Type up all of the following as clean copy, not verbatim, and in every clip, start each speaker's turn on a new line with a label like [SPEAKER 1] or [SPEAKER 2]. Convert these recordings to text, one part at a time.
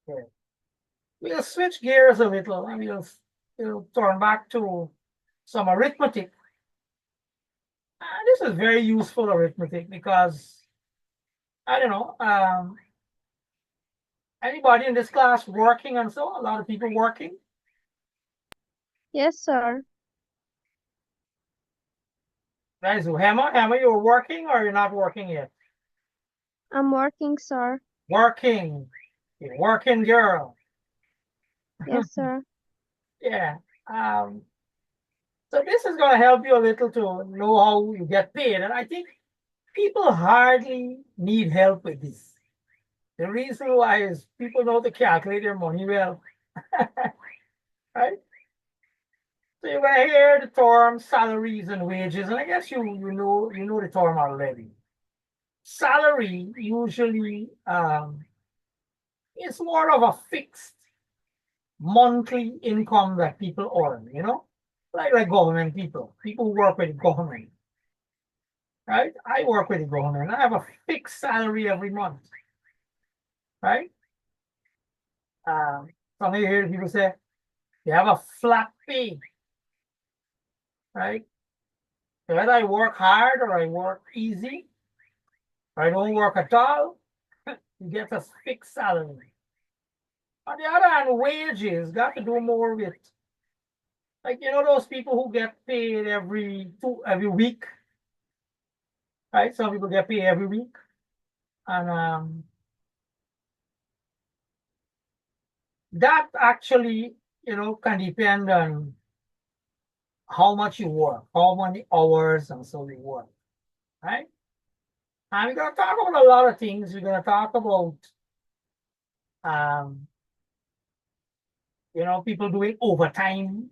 [SPEAKER 1] Yeah. We'll switch gears a little and we'll turn back to some arithmetic. This is very useful arithmetic because I don't know, anybody in this class working and so a lot of people working.
[SPEAKER 2] Yes, sir.
[SPEAKER 1] Guys, so Emma, you're working or you're not working yet?
[SPEAKER 2] I'm working, sir.
[SPEAKER 1] Working. You're working girl.
[SPEAKER 2] Yes, sir.
[SPEAKER 1] Yeah. Um, so this is going to help you a little to know how you get paid. And I think people hardly need help with this. The reason why is people know to calculate their money well, right? So you're going to hear the term salaries and wages, and I guess you know the term already. Salary usually is more of a fixed monthly income that people earn, like government people who work with the government, right? I work with the government. I have a fixed salary every month, right? Um, some of you hear people say they have a flat pay, right? Whether I work hard or I work easy, or I don't work at all, you get a fixed salary. On the other hand, wages got to do more with, like, those people who get paid every week, right? Some people get paid every week. And that actually, can depend on how much you work, how many hours and so you work, right? And we're going to talk about a lot of things. We're going to talk about, um, people doing overtime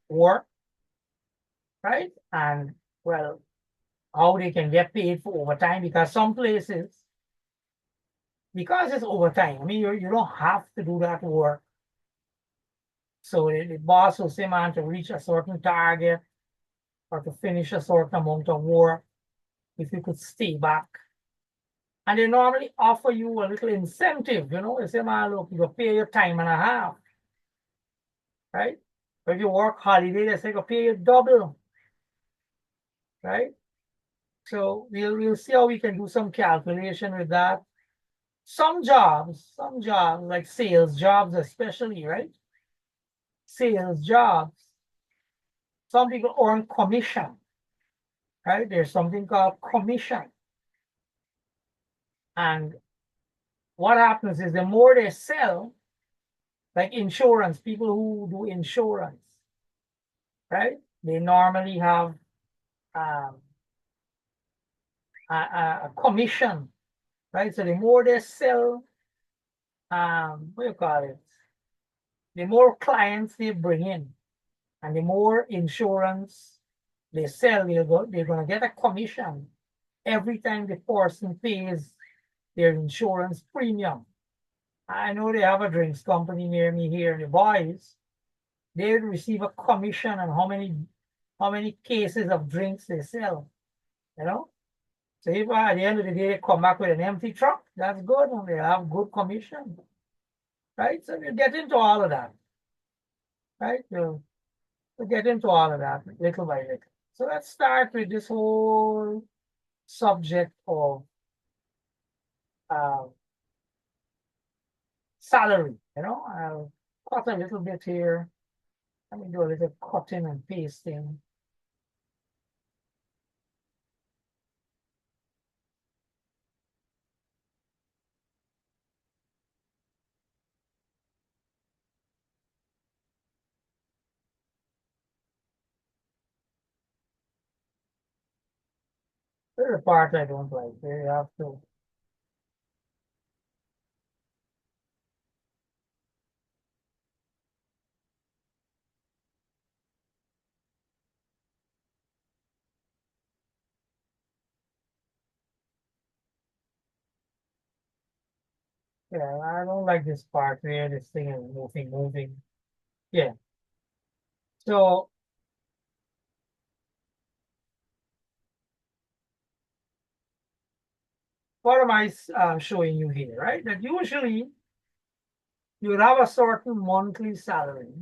[SPEAKER 1] work, right? And, well, how they can get paid for overtime because some places, because it's overtime, I mean, you don't have to do that work. So the boss will say, man, to reach a certain target or to finish a certain amount of work, if you could stay back. And they normally offer you a little incentive, They say, man, look, you pay your time and a half, right? If you work holiday, they say, you pay you double, right? So we'll see how we can do some calculation with that. Some jobs, like sales jobs especially, right? Sales jobs, some people earn commission, right? There's something called commission. And what happens is the more they sell, like insurance, people who do insurance, right? They normally have um, a commission, right? So the more they sell, what do you call it? The more clients they bring in, and the more insurance they sell, they're going to get a commission every time the person pays their insurance premium. I know they have a drinks company near me here, the boys. They receive a commission on how many cases of drinks they sell, you know. So if at the end of the day they come back with an empty truck, that's good, and they have good commission, right? So you get into all of that, right? You get into all of that little by little. So let's start with this whole subject of uh, salary. I'll cut a little bit here. Let me do a little cutting and pasting. There's a part I don't like. You have to. Yeah, I don't like this part where this thing is moving. Yeah. So what am I showing you here, right? That usually you will have a certain monthly salary.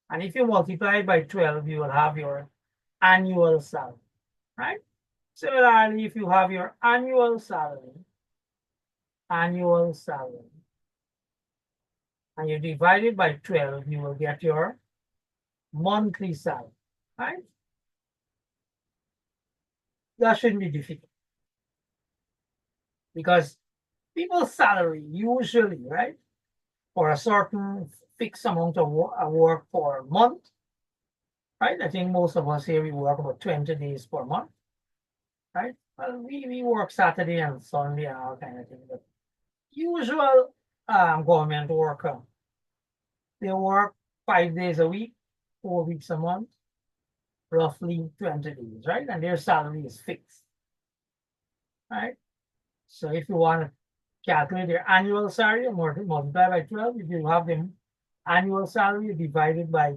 [SPEAKER 1] And if you multiply it by 12, you will have your annual salary, right? Similarly, if you have your annual salary, and you divide it by 12, you will get your monthly salary, right? That shouldn't be difficult because people's salary usually, right, for a certain fixed amount of work for a month, right? I think most of us here, we work about 20 days per month, right? Well, we work Saturday and Sunday and all kind of things, but usual government worker, they work 5 days a week, 4 weeks a month, roughly 20 days, right? And their salary is fixed, right? So if you want to calculate their annual salary, multiply by 12, if you have the annual salary divided by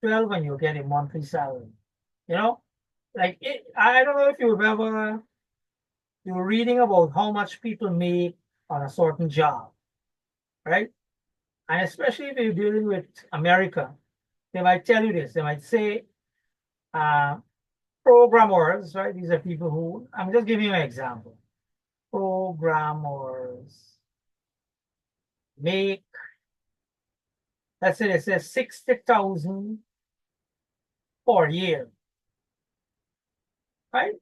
[SPEAKER 1] 12, and you get a monthly salary. You know, like I don't know if you're reading about how much people make on a certain job, right? And especially if you're dealing with America, they might tell you this. They might say, uh, programmers, right? These are people who, I'm just giving you an example. Programmers make, let's say it says 60,000 per year, right?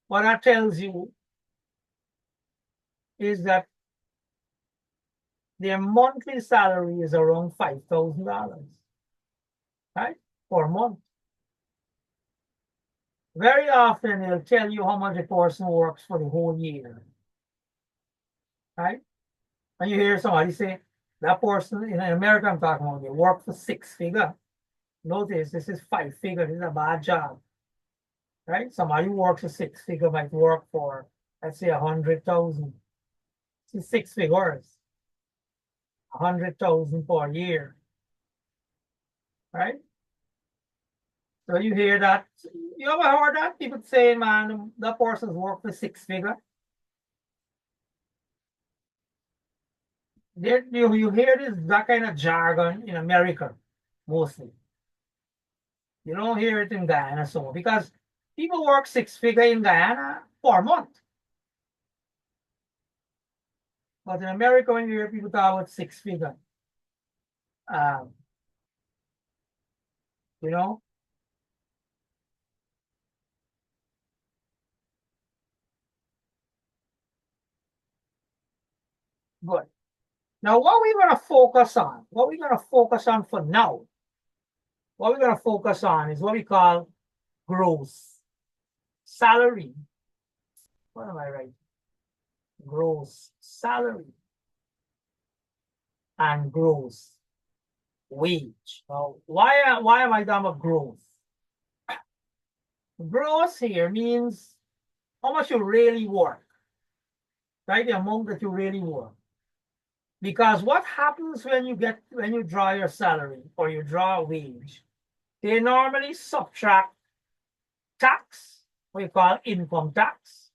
[SPEAKER 1] What that tells you is that their monthly salary is around $5,000, right? Per month. Very often they'll tell you how much a person works for the whole year, right? And you hear somebody say, that person in America, I'm talking about, they work for 6 figure. Notice this is 5 figure. This is a bad job, right? Somebody who works for 6 figure might work for, let's say, 100,000. It's 6 figures, 100,000 per year, right? So you hear that? You ever heard that? People say, man, that person's work for 6 figure. You hear this, that kind of jargon in America, mostly. You don't hear it in Guyana so because people work 6 figure in Guyana per month. But in America, when you hear people talk about 6 figure, um, you know, good. Now, what we're going to focus on, for now, what we're going to focus on is what we call gross salary. What am I writing? Gross salary and gross wage. Now, why am I talking about gross? Gross here means how much you really work, right? The amount that you really work. Because what happens when you draw your salary or you draw a wage, they normally subtract tax, what you call income tax,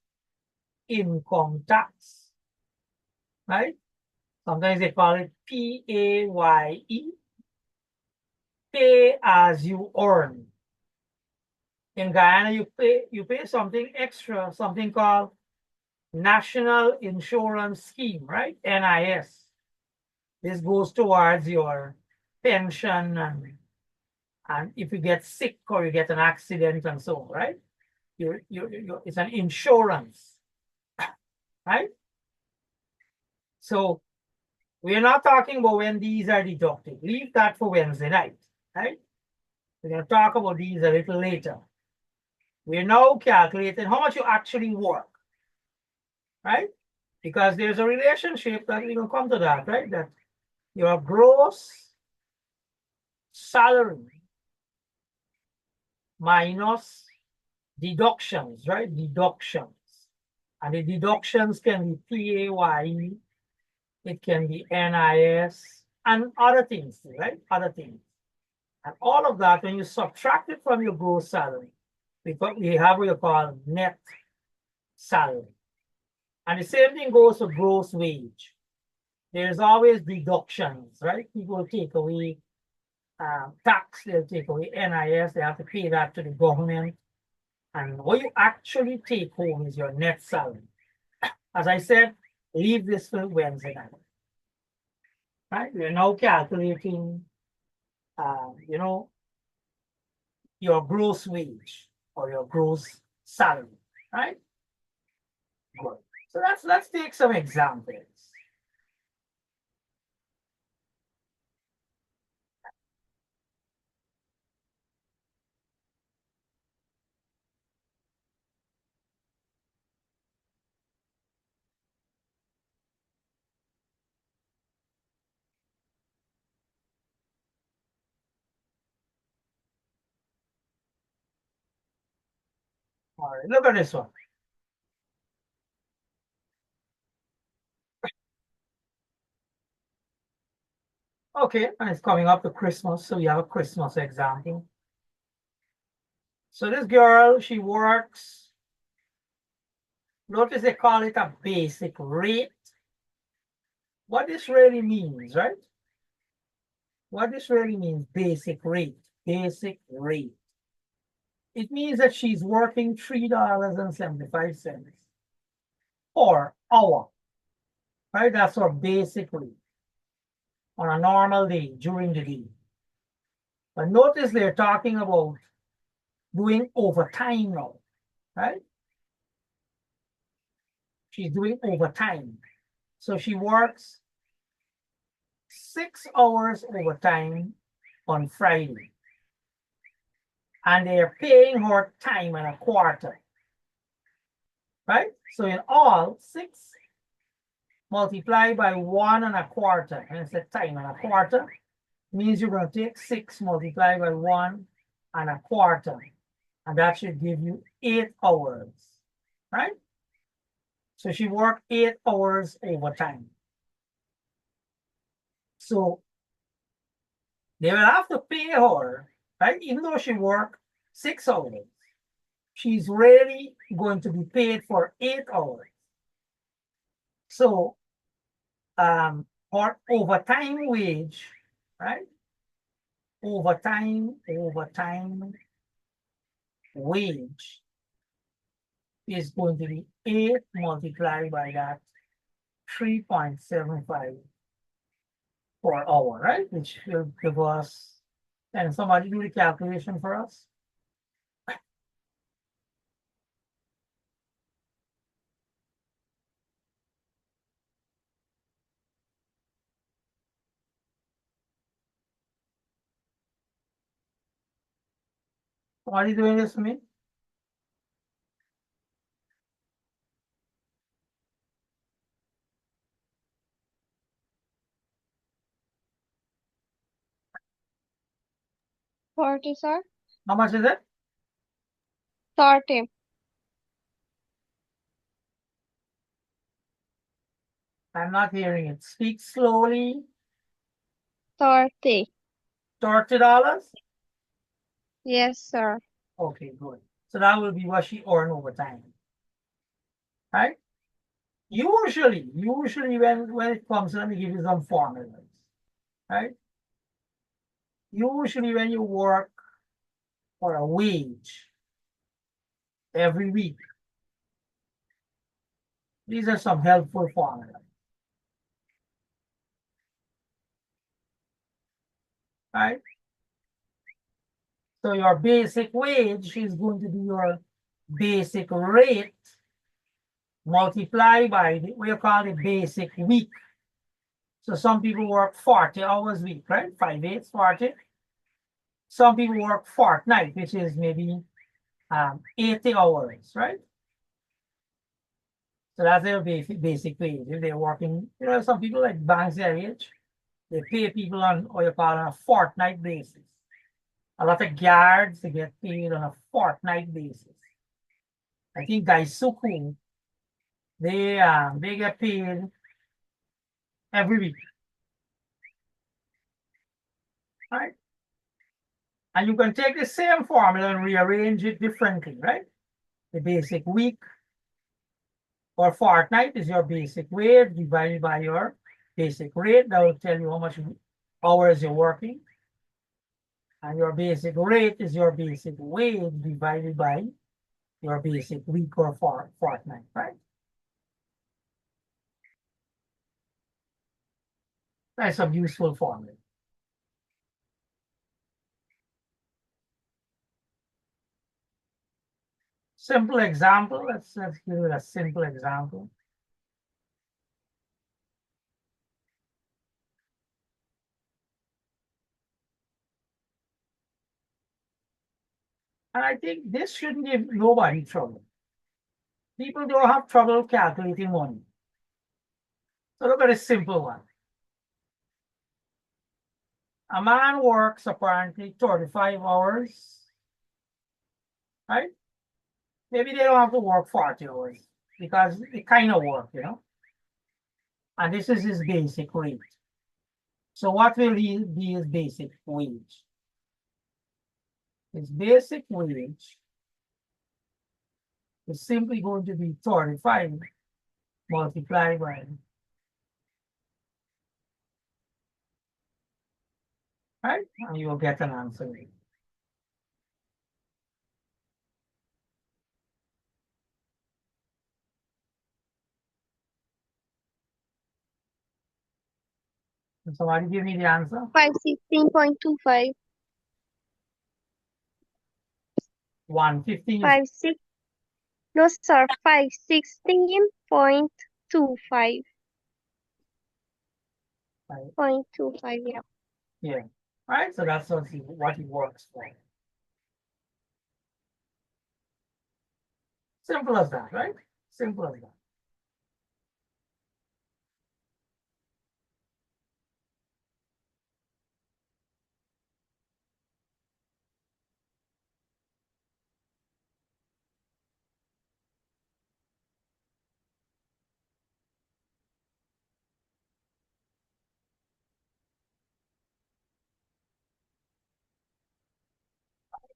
[SPEAKER 1] right? Sometimes they call it PAYE, pay as you earn. In Guyana, you pay something extra, something called National Insurance Scheme, right? NIS. This goes towards your pension and if you get sick or you get an accident and so on, right? It's an insurance, right? So we're not talking about when these are deducted. Leave that for Wednesday night, right? We're going to talk about these a little later. We're now calculating how much you actually work, right? Because there's a relationship that we will come to that, right? That your gross salary minus deductions, right? Deductions. And the deductions can be PAYE, it can be NIS, and other things, right? Other things. And all of that, when you subtract it from your gross salary, we have what you call net salary. And the same thing goes for gross wage. there's always deductions, right? People take away tax, they'll take away NIS, they have to pay that to the government. And what you actually take home is your net salary. As I said, leave this for Wednesday night. Right? We're now calculating, you know, your gross wage or your gross salary, right? Good. So let's take some examples. All right, look at this one. Okay, and it's coming up to Christmas, so we have a Christmas example. So this girl, she works, notice they call it a basic rate. What this really means, right? What this really means, basic rate, basic rate. It means that she's working $3.75 per hour, right? That's her basic rate on a normal day during the day. But notice they're talking about doing overtime now, right? She's doing overtime. So she works 6 hours overtime on Friday. And they're paying her time and a quarter, right? So in all, 6 multiplied by 1 and a quarter, and it's a time and a quarter, means you're going to take 6 multiplied by 1 and a quarter, and that should give you 8 hours, right? So she worked 8 hours overtime. So they will have to pay her, right? Even though she worked 6 hours, she's really going to be paid for 8 hours. So her overtime wage, right? Overtime wage is going to be 8 multiplied by that 3.75 per hour, right? Which will give us, and somebody do the calculation for us. What are you doing this for me?
[SPEAKER 2] Forty, sir.
[SPEAKER 1] How much is it?
[SPEAKER 2] 30.
[SPEAKER 1] I'm not hearing it. Speak slowly.
[SPEAKER 2] 30.
[SPEAKER 1] $30?
[SPEAKER 2] Yes, sir.
[SPEAKER 1] Okay, good. So that will be what she earned over time. Right? Usually when it comes, let me give you some formulas. Right? Usually when you work for a wage every week, these are some helpful formulas. Right? So your basic wage is going to be your basic rate multiplied by the, we call it basic week. So some people work 40 hours a week, right? 5 8, 40. Some people work fortnight, which is maybe 80 hours, right? So that's their basic wage. If they're working, some people like banks their age, they pay people on what you call on a fortnight basis. A lot of guards, they get paid on a fortnight basis. I think Daisuku, they get paid every week. Right? And you can take the same formula and rearrange it differently, right? The basic week or fortnight is your basic wage divided by your basic rate that will tell you how much hours you're working. And your basic rate is your basic wage divided by your basic week or fortnight, right? That's some useful formula. Simple example. Let's give it a simple example. And I think this shouldn't give nobody trouble. People don't have trouble calculating money. So look at a simple one. A man works apparently 35 hours, right? Maybe they don't have to work 40 hours because they kind of work, you know? And this is his basic rate. So what will be his basic wage? His basic wage is simply going to be 35 multiplied by, right? And you will get an answer. Can somebody give me the answer?
[SPEAKER 2] 516.25.
[SPEAKER 1] 115 is
[SPEAKER 2] 56. No, sir. 516.25.
[SPEAKER 1] right.
[SPEAKER 2] 0.25, yeah.
[SPEAKER 1] Yeah. Right? So that's what he works for. Simple as that, right? Simple as that.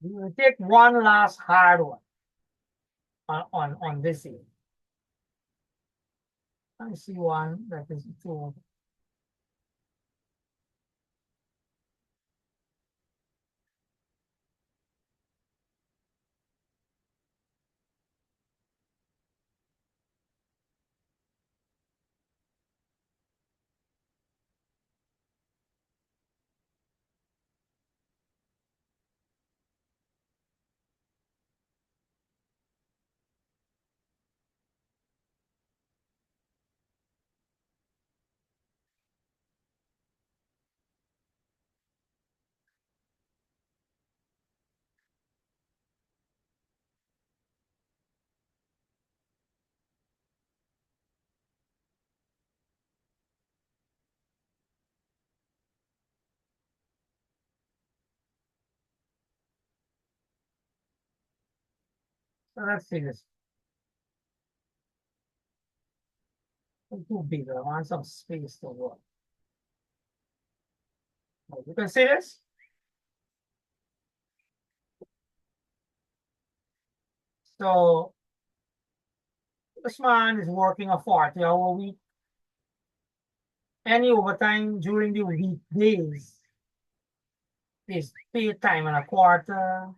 [SPEAKER 1] We will take one last hard one on this here. I see one that is two. So let's see this. It's too big. I want some space to work. You can see this? So this man is working a 40-hour week. Any overtime during the weekdays is paid time and a quarter.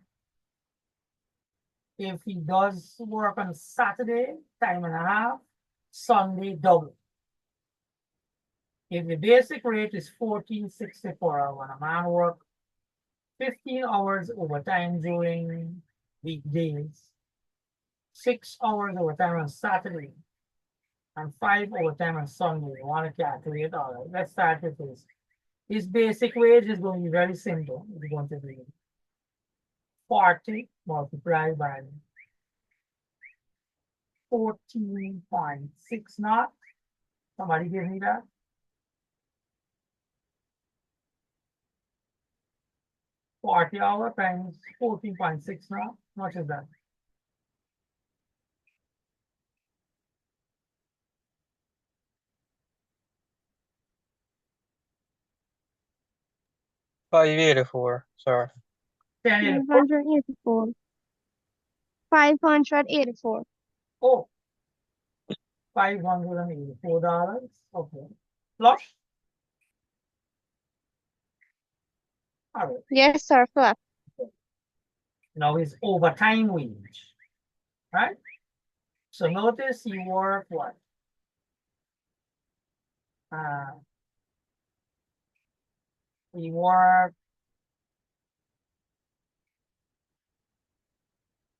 [SPEAKER 1] If he does work on Saturday, time and a half, Sunday, double. If the basic rate is 14.64 when a man work 15 hours overtime during weekdays, 6 hours overtime on Saturday, and 5 overtime on Sunday. You want to calculate all right. Let's start with this. His basic wage is going to be very simple. It's going to be 40 multiplied by 14.6 not. Somebody give me that. 40 hour times 14.6 now. How much is that?
[SPEAKER 3] $584, sir.
[SPEAKER 1] 1084.
[SPEAKER 2] 584. 584.
[SPEAKER 1] Oh, $584. Okay. Flush? All right.
[SPEAKER 2] Yes, sir. Flush.
[SPEAKER 1] Now it's overtime wage, right? So notice you work what? We work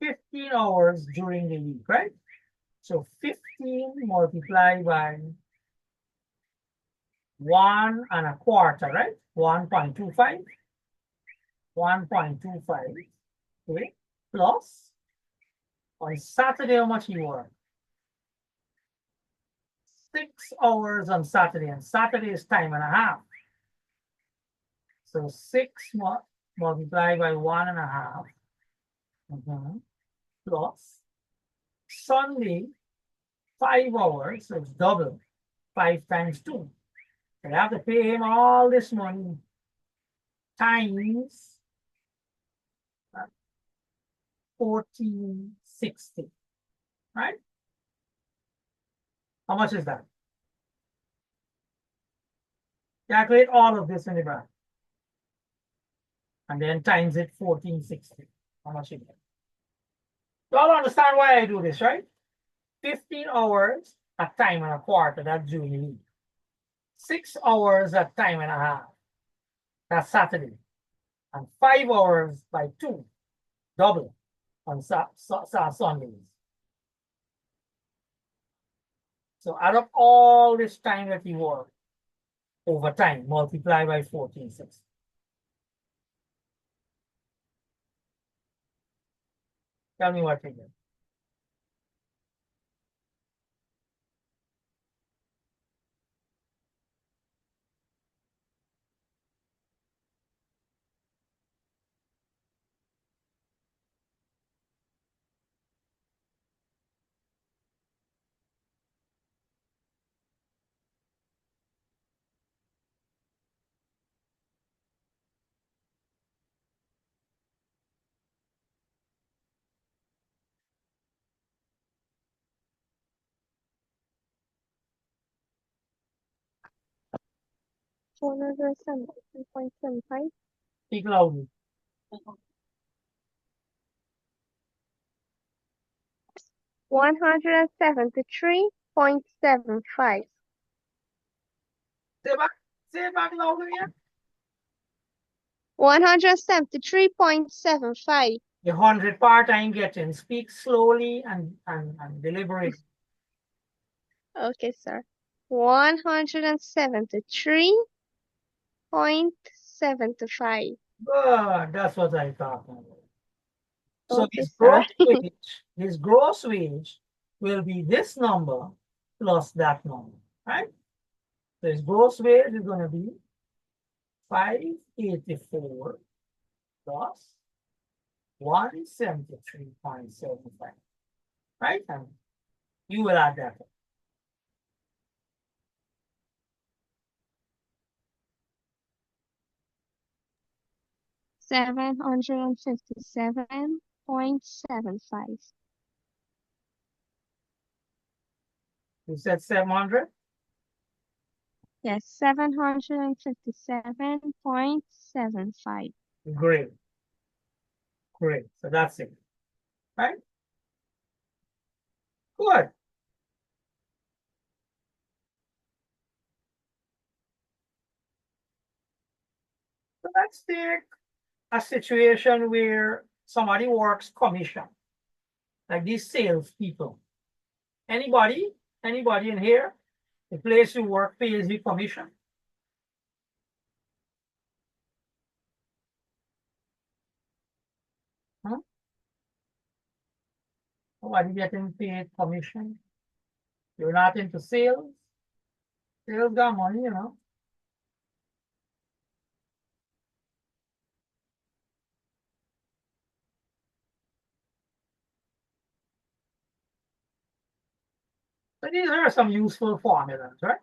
[SPEAKER 1] 15 hours during the week, right? So 15 multiplied by 1.25, right? 1.25. 1.25. Okay. Plus on Saturday, how much you work? 6 hours on Saturday, and Saturday is time and a half. So 6 multiplied by 1.5. Plus Sunday, 5 hours, so it's double. 5 times 2. I have to pay him all this money times 1460, right? How much is that? Calculate all of this in the bracket. And then times it 1460. How much you get? You all understand why I do this, right? 15 hours at time and a quarter, that's during the week. 6 hours at time and a half, that's Saturday. And 5 hours by 2, double on Sundays. So add up all this time that you work over time, multiply by 1460. Tell me what you get.
[SPEAKER 2] $407.75.
[SPEAKER 1] Speak loudly.
[SPEAKER 2] $173.75.
[SPEAKER 1] Say it back louder again.
[SPEAKER 2] 173.75.
[SPEAKER 1] The 100 part I'm getting. Speak slowly and deliberate.
[SPEAKER 2] Okay, sir. 173.75.
[SPEAKER 1] Good. That's what I thought. So
[SPEAKER 2] Okay,
[SPEAKER 1] his
[SPEAKER 2] sir.
[SPEAKER 1] gross wage will be this number plus that number, right? So his gross wage is going to be 584 plus 173.75, right? And you will add that up.
[SPEAKER 2] $757.75.
[SPEAKER 1] You said 700?
[SPEAKER 2] Yes, 757.75.
[SPEAKER 1] Great. Great. So that's it, right? Good. So let's take a situation where somebody works commission, like these sales people. Anybody in here? The place you work pays you commission? Huh? Nobody getting paid commission? You're not into sales? Sales got money, you know. So these are some useful formulas, right?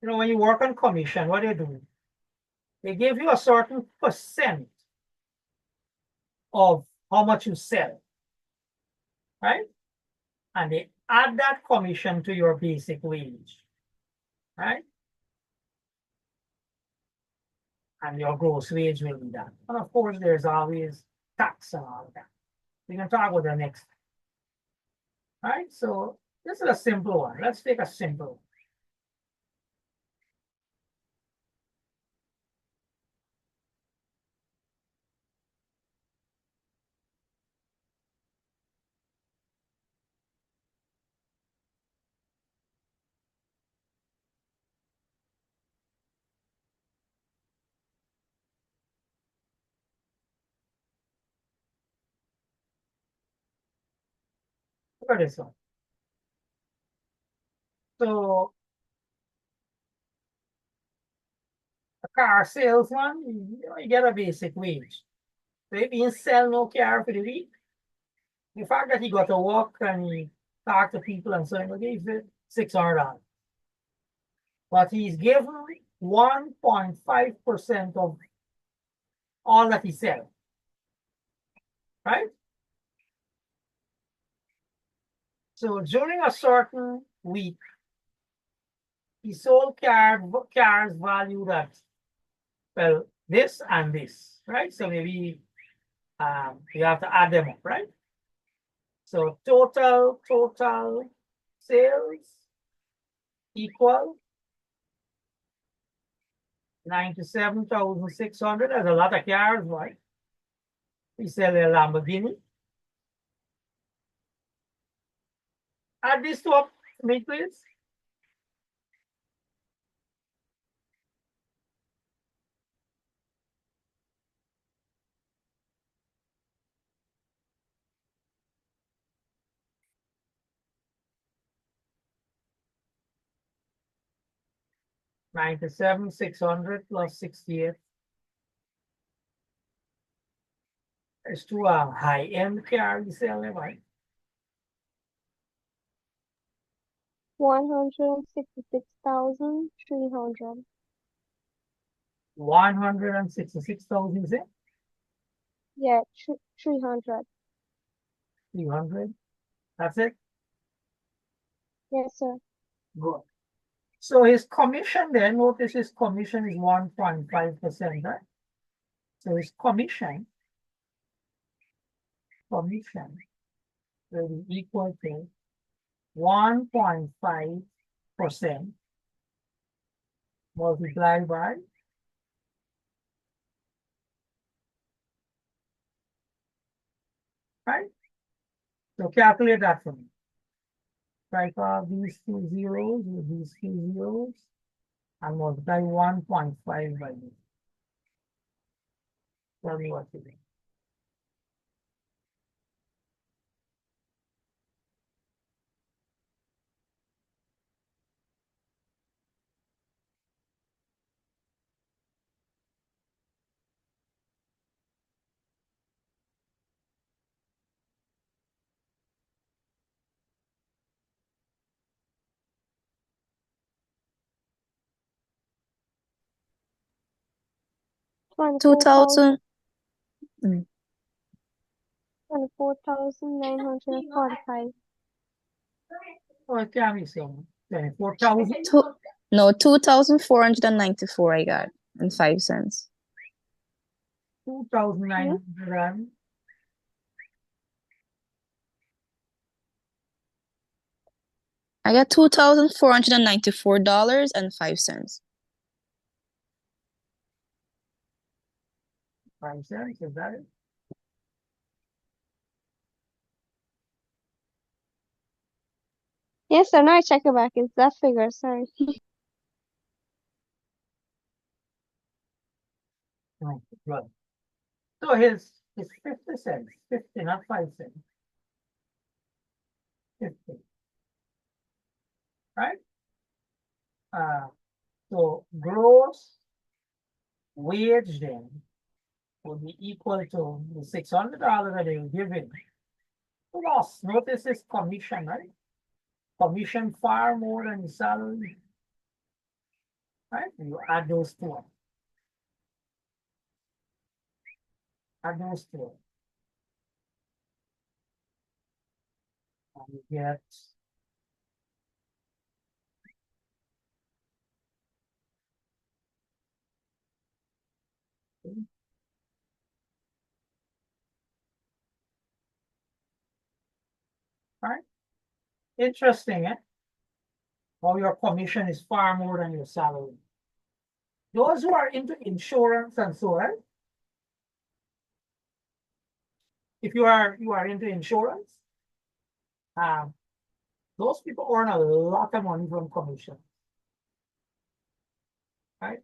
[SPEAKER 1] You know, when you work on commission, what they do? They give you a certain percent of how much you sell, right? And they add that commission to your basic wage, right? And your gross wage will be that. And of course, there's always tax and all of that. We can talk about the next. Right? So this is a simple one. Let's take a simple one. Look at this one. So a car salesman, you get a basic wage. So if he sell no car for the week, the fact that he got to work and he talk to people and so on, okay, he's $600. But he's given 1.5% of all that he sells. Right? So during a certain week, he sold cars valued at, well, this and this, right? So maybe you have to add them up, right? So total sales equal 97,600. That's a lot of cars, right? We sell a Lamborghini. Add this to up, me, please. $97,600 plus 68 is to a high-end car you sell, right?
[SPEAKER 2] 166,300.
[SPEAKER 1] 166,000, is it?
[SPEAKER 2] Yeah, 300.
[SPEAKER 1] 300. That's it?
[SPEAKER 2] Yes, sir.
[SPEAKER 1] Good. So his commission then, notice his commission is 1.5%, right? So his commission will be equal to 1.5% multiplied by right? So calculate that for me. Strike off these two zeros with these two zeros and multiply 1.5 by this. Tell me what to do.
[SPEAKER 2] Twenty-four
[SPEAKER 4] 2,000.
[SPEAKER 2] 24,945.
[SPEAKER 1] What can we say? 24,000?
[SPEAKER 4] No, 2,494 I got and 5 cents.
[SPEAKER 1] 2,900.
[SPEAKER 4] I got $2,494 and 5 cents.
[SPEAKER 1] 5 cents, is that it?
[SPEAKER 2] Yes, sir. Now I check it back. It's that figure. Sorry.
[SPEAKER 1] Oh, good. So his 50 cents, 50, not 5 cents. 50. Right? So gross wage then would be equal to the $600 that they will give him. Plus, notice his commission, right? Commission far more than the salary. Right? You add those two up. Add those two up. And you get Right? Interesting, eh? How your commission is far more than your salary. Those who are into insurance and so on, if you are into insurance, um, those people earn a lot of money from commission. Right?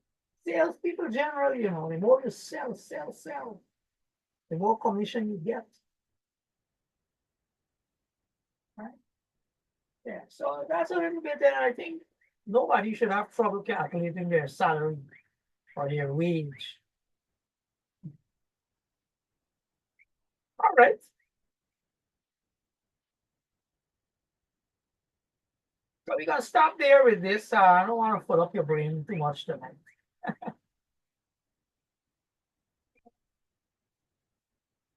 [SPEAKER 1] Sales people generally, the more you sell, the more commission you get. Right? Yeah. So that's a little bit, and I think nobody should have trouble calculating their salary or their wage. All right. So we're gonna stop there with this. I don't want to fill up your brain too much tonight.